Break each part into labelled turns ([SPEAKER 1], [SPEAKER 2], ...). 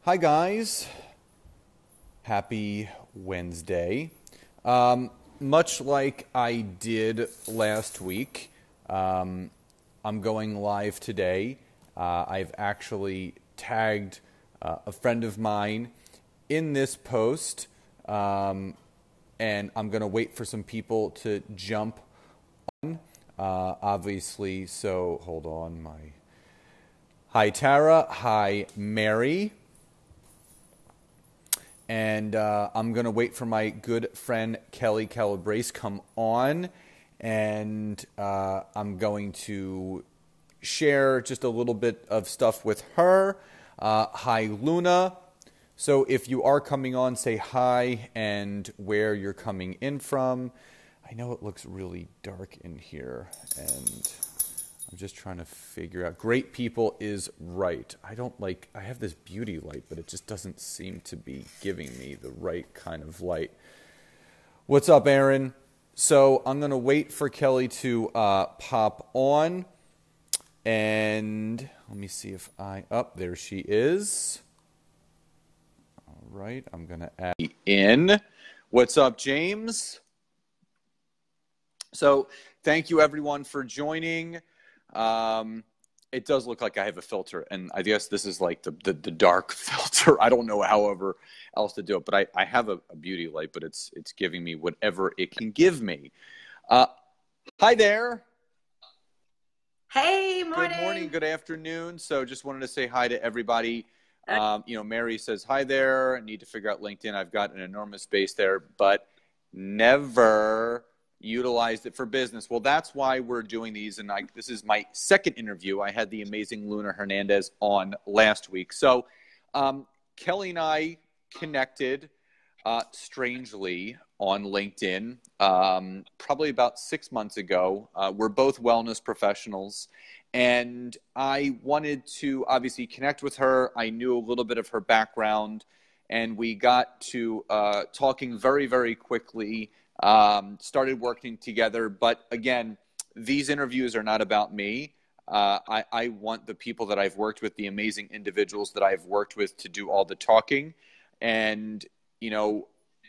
[SPEAKER 1] Hi guys, happy Wednesday. Much like I did last week, I'm going live today. I've actually tagged a friend of mine in this post, and I'm going to wait for some people to jump on, obviously, so hold on. Hi Tara, hi Mary. And I'm going to wait for my good friend Kelli Calabrese come on, and I'm going to share just a little bit of stuff with her. Hi, Luna. So if you are coming on, say hi and where you're coming in from. I know it looks really dark in here, and I'm just trying to figure out. Great people is right. I have this beauty light, but it just doesn't seem to be giving me the right kind of light. What's up, Aaron? So I'm going to wait for Kelli to pop on. And let me see if there she is. All right, I'm going to add in. What's up, James? So thank you, everyone, for joining. It does look like I have a filter, and I guess this is like the dark filter. I don't know however else to do it, but I have a beauty light, but it's giving me whatever it can give me. Hi there.
[SPEAKER 2] Hey, morning.
[SPEAKER 1] Good morning, good afternoon. So just wanted to say hi to everybody. Mary says hi there. I need to figure out LinkedIn. I've got an enormous base there, but never utilized it for business. Well, that's why we're doing these, and this is my second interview. I had the amazing Luna Hernandez on last week. So Kelli and I connected strangely on LinkedIn probably about 6 months ago. We're both wellness professionals, and I wanted to obviously connect with her. I knew a little bit of her background, and we got to talking very, very quickly. Started working together. But again, these interviews are not about me. I want the people that I've worked with, the amazing individuals that I've worked with, to do all the talking. And,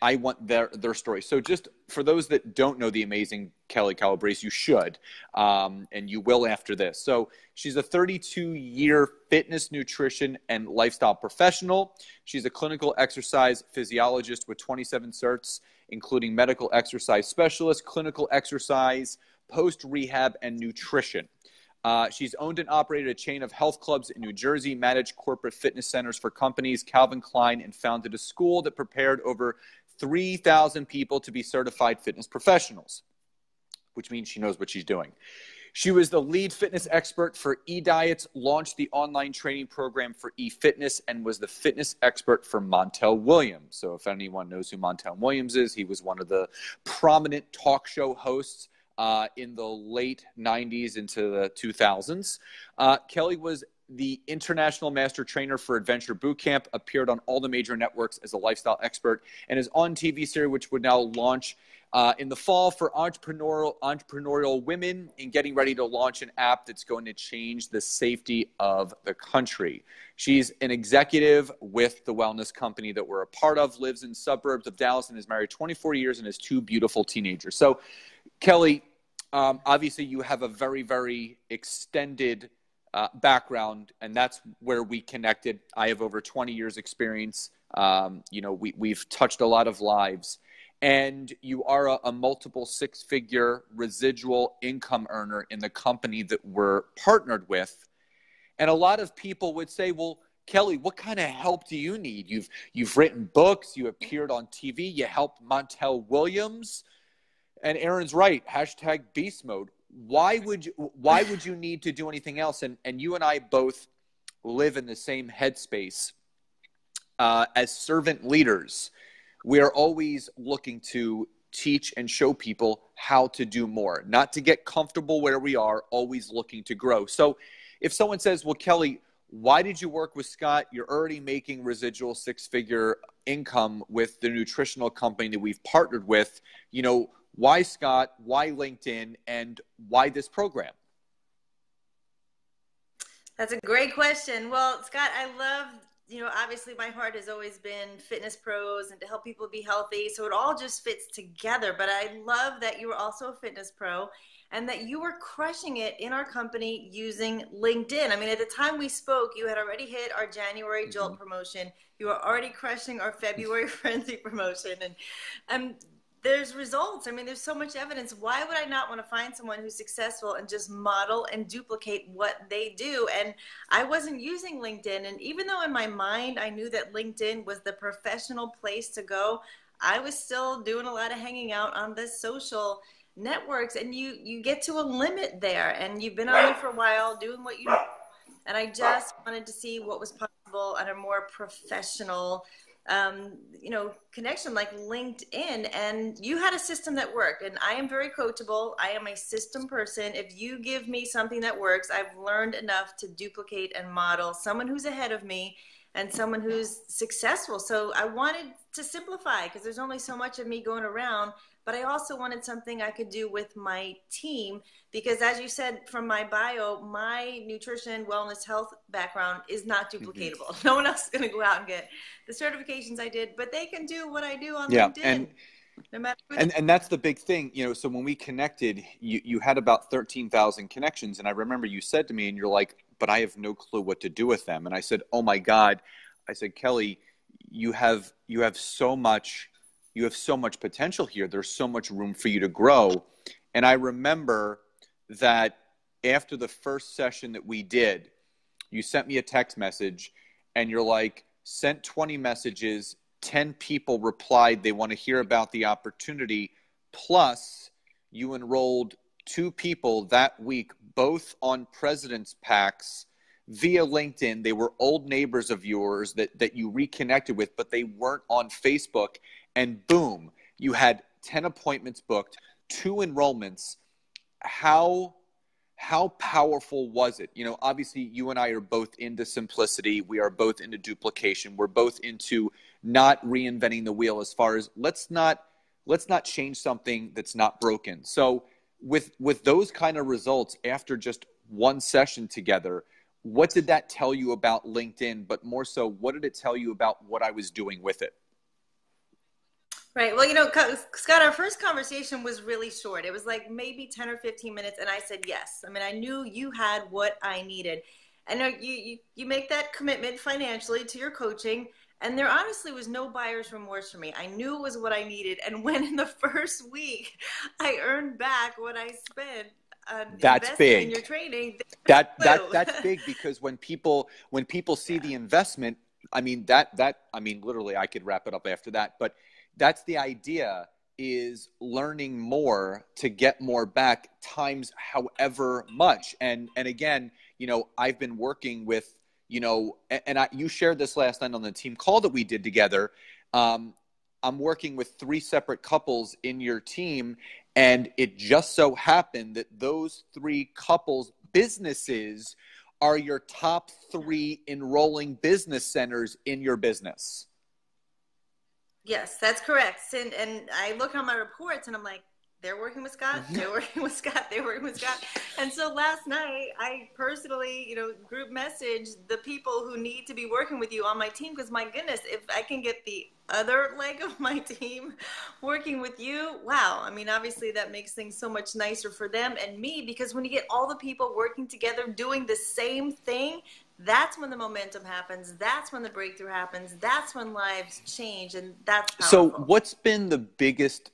[SPEAKER 1] I want their story. So just for those that don't know the amazing Kelli Calabrese, you should, and you will after this. So she's a 32-year fitness, nutrition, and lifestyle professional. She's a clinical exercise physiologist with 27 certs, including medical exercise specialist, clinical exercise, post-rehab, and nutrition. She's owned and operated a chain of health clubs in New Jersey, managed corporate fitness centers for companies, Calvin Klein, and founded a school that prepared over 3,000 people to be certified fitness professionals, which means she knows what she's doing. She was the lead fitness expert for eDiets, launched the online training program for eFitness, and was the fitness expert for Montel Williams. So if anyone knows who Montel Williams is, he was one of the prominent talk show hosts in the late 90s into the 2000s. Kelli was the international master trainer for Adventure Bootcamp, appeared on all the major networks as a lifestyle expert, and is on TV series, which would now launch in the fall for entrepreneurial women, and getting ready to launch an app that's going to change the safety of the country. She's an executive with the wellness company that we're a part of, lives in suburbs of Dallas, and is married 24 years and has two beautiful teenagers. So, Kelli, obviously you have a very, very extended background, and that's where we connected. I have over 20 years experience. We've touched a lot of lives, and you are a multiple six-figure residual income earner in the company that we're partnered with. And a lot of people would say, well, Kelli, what kind of help do you need? You've written books, you appeared on TV, you helped Montel Williams. And Aaron's right, hashtag beast mode. Why would you need to do anything else? And you and I both live in the same headspace. As servant leaders, we are always looking to teach and show people how to do more, not to get comfortable where we are, always looking to grow. So if someone says, well, Kelli, why did you work with Scott? You're already making residual six-figure income with the nutritional company that we've partnered with. Why Scott? Why LinkedIn? And why this program?
[SPEAKER 2] That's a great question. Well, Scott, I love obviously my heart has always been fitness pros and to help people be healthy. So it all just fits together. But I love that you were also a fitness pro and that you were crushing it in our company using LinkedIn. I mean, at the time we spoke, you had already hit our January Jolt promotion. You were already crushing our February Frenzy promotion. And there's results. I mean, there's so much evidence. Why would I not want to find someone who's successful and just model and duplicate what they do? And I wasn't using LinkedIn. And even though in my mind, I knew that LinkedIn was the professional place to go, I was still doing a lot of hanging out on the social networks. And you get to a limit there. And you've been on it for a while doing what you do. And I just wanted to see what was possible at a more professional connection like LinkedIn. And you had a system that worked, and I am very coachable. I am a system person. If you give me something that works, I've learned enough to duplicate and model someone who's ahead of me and someone who's successful. So I wanted to simplify because there's only so much of me going around, but I also wanted something I could do with my team because, as you said from my bio, my nutrition, wellness, health background is not duplicatable. No one else is going to go out and get the certifications I did, but they can do what I do on LinkedIn. No matter
[SPEAKER 1] and that's the big thing, so when we connected, you had about 13,000 connections. And I remember you said to me, and you're like, but I have no clue what to do with them. And I said, oh my God. I said, Kelli, you have so much potential here. There's so much room for you to grow. And I remember that after the first session that we did, you sent me a text message and you're like, sent 20 messages, 10 people replied they want to hear about the opportunity. Plus, you enrolled 2 people that week, both on President's Packs via LinkedIn. They were old neighbors of yours that you reconnected with, but they weren't on Facebook. And boom, you had 10 appointments booked, 2 enrollments. How powerful was it? Obviously you and I are both into simplicity. We are both into duplication. We're both into not reinventing the wheel as far as let's not change something that's not broken. So with those kind of results after just one session together, what did that tell you about LinkedIn? But more so, what did it tell you about what I was doing with it?
[SPEAKER 2] Right. Well, Scott, our first conversation was really short. It was like maybe 10 or 15 minutes. And I said, yes. I mean, I knew you had what I needed. And you make that commitment financially to your coaching. And there honestly was no buyer's remorse for me. I knew it was what I needed. And when in the first week I earned back what I spent
[SPEAKER 1] that's big.
[SPEAKER 2] In your training,
[SPEAKER 1] that's big, because when people see the investment, literally I could wrap it up after that, but that's the idea, is learning more to get more back times however much. And again, I've been working with, you shared this last night on the team call that we did together. I'm working with 3 separate couples in your team, and it just so happened that those 3 couples' businesses are your top 3 enrolling business centers in your business.
[SPEAKER 2] Yes, that's correct. And I look on my reports and I'm like, they're working with Scott, they're working with Scott, they're working with Scott. And so last night I personally, group message the people who need to be working with you on my team, because my goodness, if I can get the other leg of my team working with you, wow. I mean, obviously that makes things so much nicer for them and me, because when you get all the people working together doing the same thing, that's when the momentum happens. That's when the breakthrough happens. That's when lives change. And that's powerful.
[SPEAKER 1] So what's been the biggest,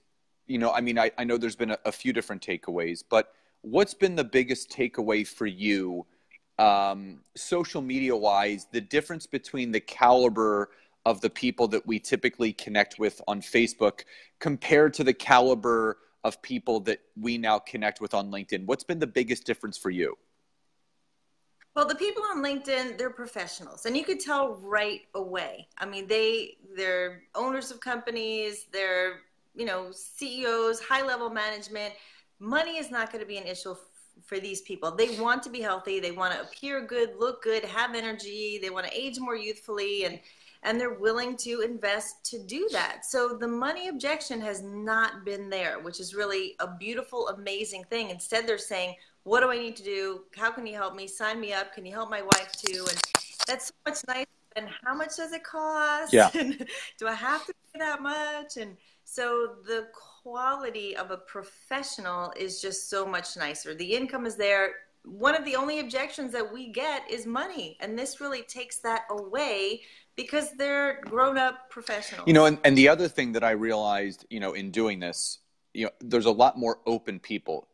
[SPEAKER 1] I know there's been a few different takeaways, but what's been the biggest takeaway for you, social media wise, the difference between the caliber of the people that we typically connect with on Facebook compared to the caliber of people that we now connect with on LinkedIn? What's been the biggest difference for you?
[SPEAKER 2] Well, the people on LinkedIn, they're professionals, and you could tell right away. I mean, they're owners of companies, they're, CEOs, high-level management. Money is not going to be an issue for these people. They want to be healthy. They want to appear good, look good, have energy. They want to age more youthfully, and they're willing to invest to do that. So the money objection has not been there, which is really a beautiful, amazing thing. Instead, they're saying, what do I need to do? How can you help me? Sign me up. Can you help my wife too? And that's so much nicer and how much does it cost?
[SPEAKER 1] Yeah.
[SPEAKER 2] And do I have to pay that much? And so the quality of a professional is just so much nicer. The income is there. One of the only objections that we get is money. And this really takes that away because they're grown-up professionals.
[SPEAKER 1] And the other thing that I realized, in doing this, there's a lot more open people.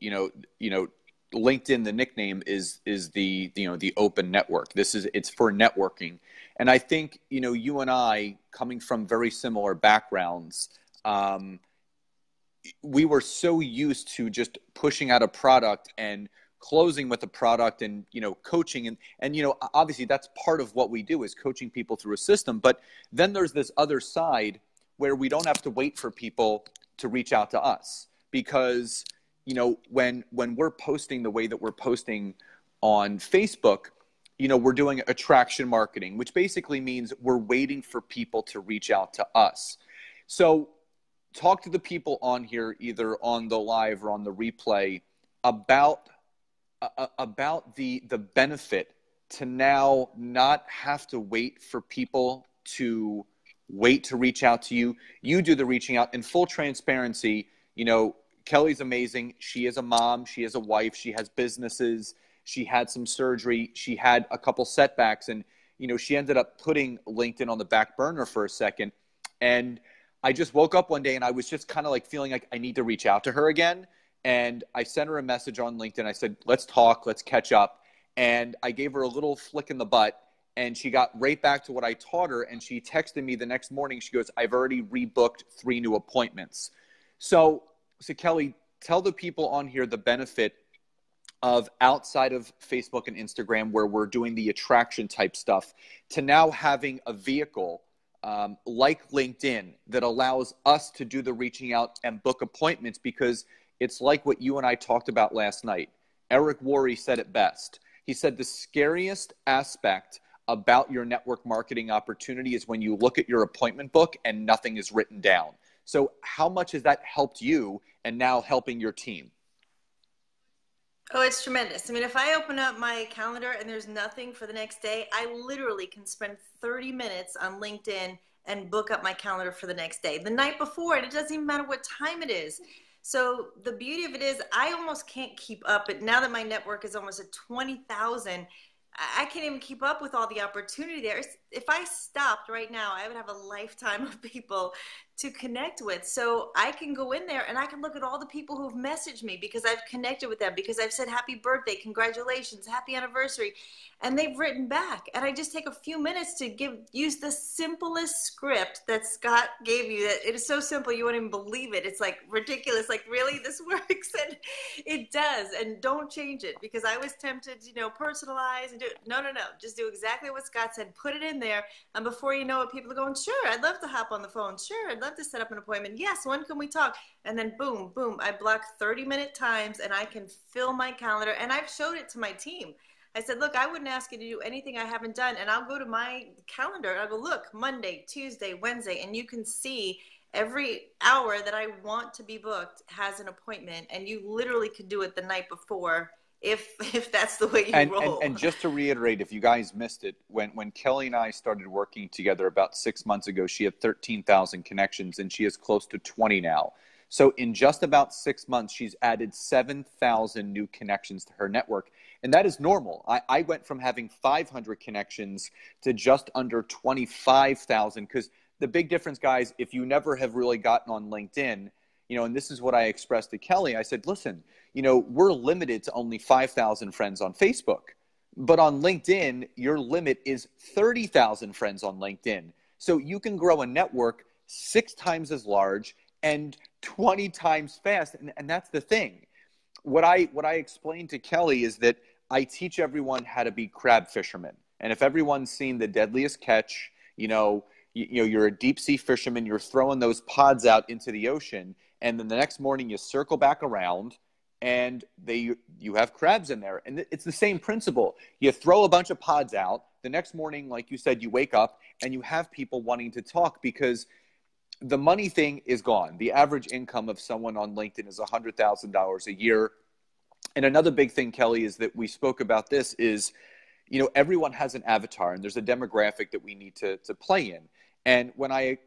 [SPEAKER 1] LinkedIn, the nickname is the open network. It's for networking. And I think, you and I, coming from very similar backgrounds, we were so used to just pushing out a product and closing with a product and, coaching. And obviously that's part of what we do is coaching people through a system. But then there's this other side where we don't have to wait for people to reach out to us because, when we're posting the way that we're posting on Facebook, we're doing attraction marketing, which basically means we're waiting for people to reach out to us. So talk to the people on here, either on the live or on the replay, about the benefit to now not have to wait for people to reach out to you. You do the reaching out. In full transparency, Kelli's amazing. She is a mom. She is a wife. She has businesses. She had some surgery. She had a couple setbacks. And, she ended up putting LinkedIn on the back burner for a second. And I just woke up one day and I was just kind of like feeling like I need to reach out to her again. And I sent her a message on LinkedIn. I said, let's talk. Let's catch up. And I gave her a little flick in the butt. And she got right back to what I taught her. And she texted me the next morning. She goes, I've already rebooked 3 new appointments. So Kelli, tell the people on here the benefit of outside of Facebook and Instagram, where we're doing the attraction type stuff, to now having a vehicle like LinkedIn that allows us to do the reaching out and book appointments, because it's like what you and I talked about last night. Eric Worre said it best. He said the scariest aspect about your network marketing opportunity is when you look at your appointment book and nothing is written down. So how much has that helped you and now helping your team?
[SPEAKER 2] Oh, it's tremendous. I mean, if I open up my calendar and there's nothing for the next day, I literally can spend 30 minutes on LinkedIn and book up my calendar for the next day. The night before, and it doesn't even matter what time it is. So the beauty of it is I almost can't keep up. But now that my network is almost at 20,000, I can't even keep up with all the opportunity there. If I stopped right now, I would have a lifetime of people to connect with. So I can go in there and I can look at all the people who've messaged me because I've connected with them, because I've said happy birthday, congratulations, happy anniversary, and they've written back. And I just take a few minutes to use the simplest script that Scott gave you. That it is so simple you wouldn't even believe it. It's like ridiculous. Like, really, this works? And it does. And don't change it, because I was tempted, personalize and do it. No. Just do exactly what Scott said. Put it in there. And before you know it, people are going, sure, I'd love to hop on the phone. Sure, I'd love to set up an appointment. Yes, when can we talk? And then boom, I block 30-minute times and I can fill my calendar. And I've showed it to my team. I said, look, I wouldn't ask you to do anything I haven't done. And I'll go to my calendar and I'll go, look, Monday, Tuesday, Wednesday. And you can see every hour that I want to be booked has an appointment. And you literally could do it the night before if that's the way you roll.
[SPEAKER 1] And just to reiterate, if you guys missed it, when Kelli and I started working together about 6 months ago, she had 13,000 connections and she is close to 20 now. So in just about 6 months, she's added 7,000 new connections to her network. And that is normal. I went from having 500 connections to just under 25,000, because the big difference, guys, if you never have really gotten on LinkedIn, and this is what I expressed to Kelli, I said, listen, we're limited to only 5,000 friends on Facebook. But on LinkedIn, your limit is 30,000 friends on LinkedIn. So you can grow a network 6 times as large and 20 times fast. And that's the thing. What I explained to Kelli is that I teach everyone how to be crab fishermen. And if everyone's seen The Deadliest Catch, you're a deep sea fisherman, you're throwing those pods out into the ocean, and then the next morning you circle back around and you have crabs in there. And it's the same principle. You throw a bunch of pods out. The next morning, like you said, you wake up and you have people wanting to talk, because the money thing is gone. The average income of someone on LinkedIn is $100,000 a year. And another big thing, Kelli, is that we spoke about this is, everyone has an avatar, and there's a demographic that we need to play in. And when I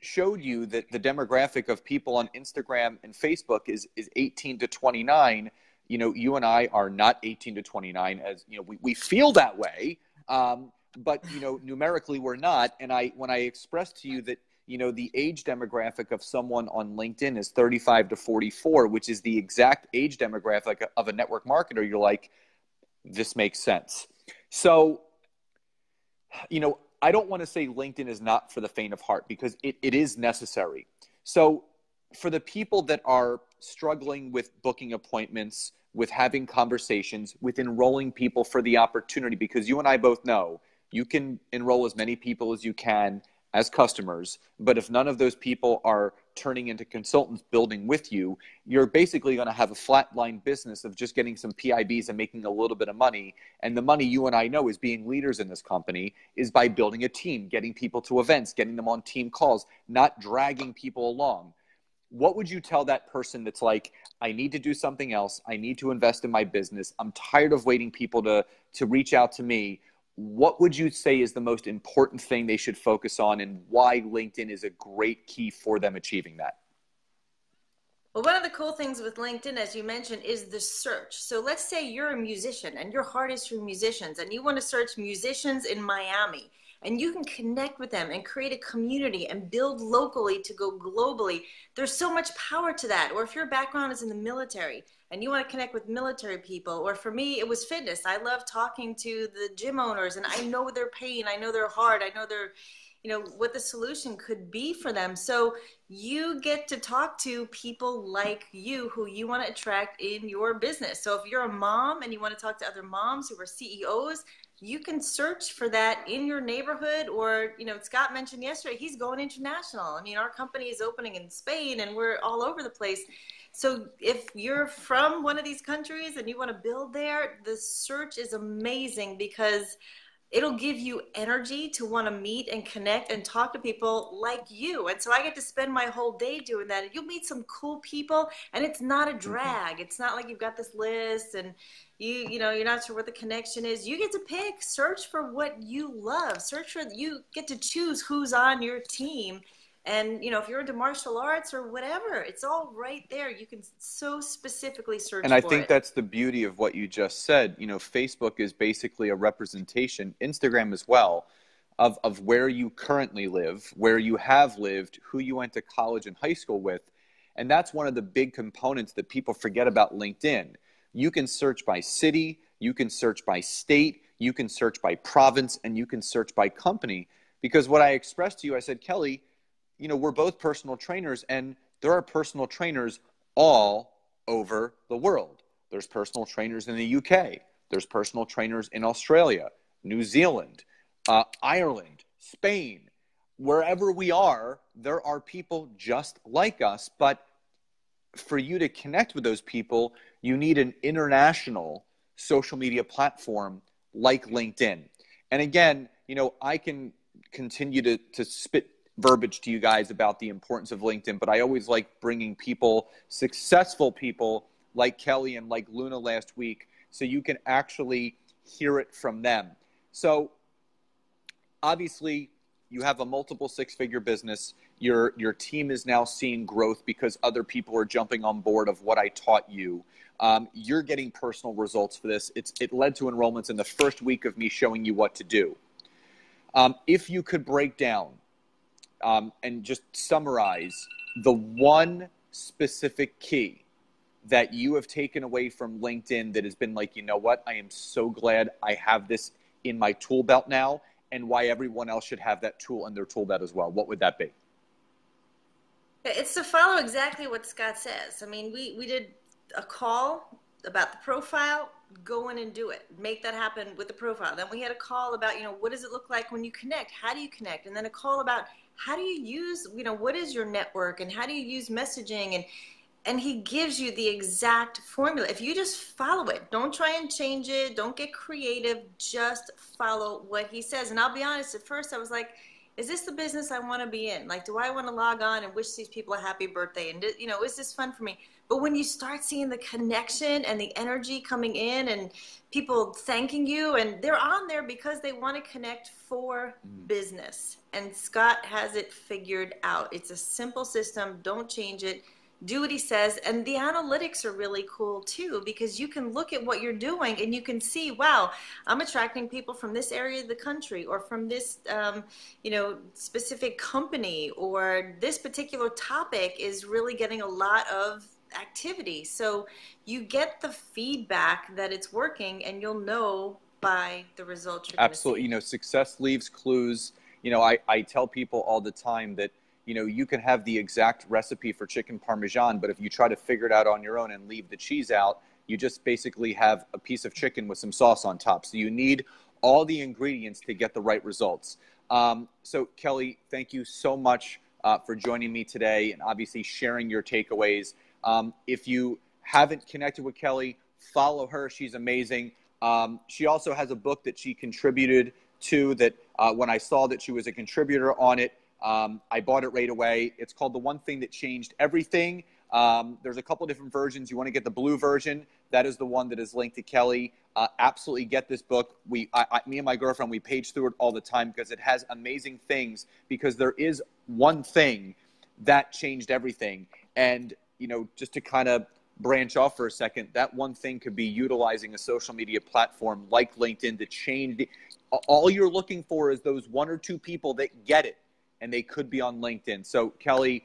[SPEAKER 1] showed you that the demographic of people on Instagram and Facebook is 18 to 29, you and I are not 18 to 29, as we feel that way, but numerically we're not. And when I expressed to you that the age demographic of someone on LinkedIn is 35 to 44, which is the exact age demographic of a network marketer, you're like, this makes sense. So, I don't want to say LinkedIn is not for the faint of heart, because it is necessary. So for the people that are struggling with booking appointments, with having conversations, with enrolling people for the opportunity, because you and I both know you can enroll as many people as you can as customers, but if none of those people are turning into consultants building with you, you're basically going to have a flatline business of just getting some PIBs and making a little bit of money. And the money you and I know is being leaders in this company is by building a team, getting people to events, getting them on team calls, not dragging people along. What would you tell that person that's like, I need to do something else, I need to invest in my business, I'm tired of waiting people to reach out to me? What would you say is the most important thing they should focus on, and why LinkedIn is a great key for them achieving that?
[SPEAKER 2] Well, one of the cool things with LinkedIn, as you mentioned, is the search. So let's say you're a musician and your heart is for musicians, and you want to search musicians in Miami, and you can connect with them and create a community and build locally to go globally. There's so much power to that. Or if your background is in the military and you want to connect with military people, or for me, it was fitness. I love talking to the gym owners, and I know their pain, I know their heart, I know their, what the solution could be for them. So you get to talk to people like you who you want to attract in your business. So if you're a mom and you want to talk to other moms who are CEOs, you can search for that in your neighborhood. Or, Scott mentioned yesterday, he's going international. I mean, our company is opening in Spain and we're all over the place. So if you're from one of these countries and you want to build there, the search is amazing, because it'll give you energy to want to meet and connect and talk to people like you. And so I get to spend my whole day doing that. And you'll meet some cool people, and it's not a drag. It's not like you've got this list and you're not sure what the connection is. You get to pick, search for what you love. You get to choose who's on your team. And, if you're into martial arts or whatever, it's all right there. You can so specifically search for it.
[SPEAKER 1] And I think that's the beauty of what you just said. Facebook is basically a representation, Instagram as well, of where you currently live, where you have lived, who you went to college and high school with. And that's one of the big components that people forget about LinkedIn. You can search by city, you can search by state, you can search by province, and you can search by company. Because what I expressed to you, I said, Kelly, we're both personal trainers, and there are personal trainers all over the world. There's personal trainers in the UK. There's personal trainers in Australia, New Zealand, Ireland, Spain. Wherever we are, there are people just like us. But for you to connect with those people, you need an international social media platform like LinkedIn. And again, I can continue to spit verbiage to you guys about the importance of LinkedIn, but I always like bringing people, successful people like Kelly and like Luna last week, so you can actually hear it from them. So obviously you have a multiple six-figure business. Your team is now seeing growth because other people are jumping on board of what I taught you. You're getting personal results for this. It led to enrollments in the first week of me showing you what to do. If you could break down and just summarize the one specific key that you have taken away from LinkedIn that has been like, what, I am so glad I have this in my tool belt now, and why everyone else should have that tool in their tool belt as well, what would that be?
[SPEAKER 2] It's to follow exactly what Scott says. I mean, we did a call about the profile. Go in and do it. Make that happen with the profile. Then we had a call about, what does it look like when you connect? How do you connect? And then a call about how do you use, what is your network and how do you use messaging? And he gives you the exact formula. If you just follow it, don't try and change it. Don't get creative. Just follow what he says. And I'll be honest, at first I was like, is this the business I want to be in? Like, do I want to log on and wish these people a happy birthday? And, is this fun for me? But when you start seeing the connection and the energy coming in and people thanking you, and they're on there because they want to connect for business. And Scott has it figured out. It's a simple system. Don't change it. Do what he says. And the analytics are really cool too, because you can look at what you're doing and you can see, wow, I'm attracting people from this area of the country, or from this specific company, or this particular topic is really getting a lot of activity. So you get the feedback that it's working, and you'll know by the results you're going to see.
[SPEAKER 1] Absolutely. Success leaves clues. I tell people all the time that you can have the exact recipe for chicken parmesan, but if you try to figure it out on your own and leave the cheese out, you just basically have a piece of chicken with some sauce on top. So you need all the ingredients to get the right results. So Kelli, thank you so much for joining me today and obviously sharing your takeaways. If you haven't connected with Kelli, follow her. She's amazing. She also has a book that she contributed to that when I saw that she was a contributor on it, I bought it right away. It's called The One Thing That Changed Everything. There's a couple different versions. You want to get the blue version. That is the one that is linked to Kelli. Absolutely get this book. Me and my girlfriend, we page through it all the time because it has amazing things, because there is one thing that changed everything. And, just to kind of branch off for a second, that one thing could be utilizing a social media platform like LinkedIn to change. All you're looking for is those one or two people that get it, and they could be on LinkedIn. So Kelli,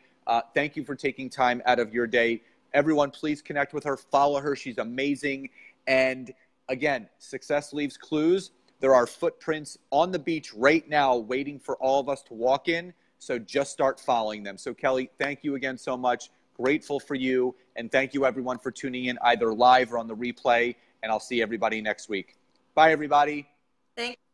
[SPEAKER 1] thank you for taking time out of your day. Everyone, please connect with her, follow her. She's amazing. And again, success leaves clues. There are footprints on the beach right now waiting for all of us to walk in. So just start following them. So Kelli, thank you again so much. Grateful for you. And thank you everyone for tuning in either live or on the replay. And I'll see everybody next week. Bye, everybody.
[SPEAKER 2] Thank you.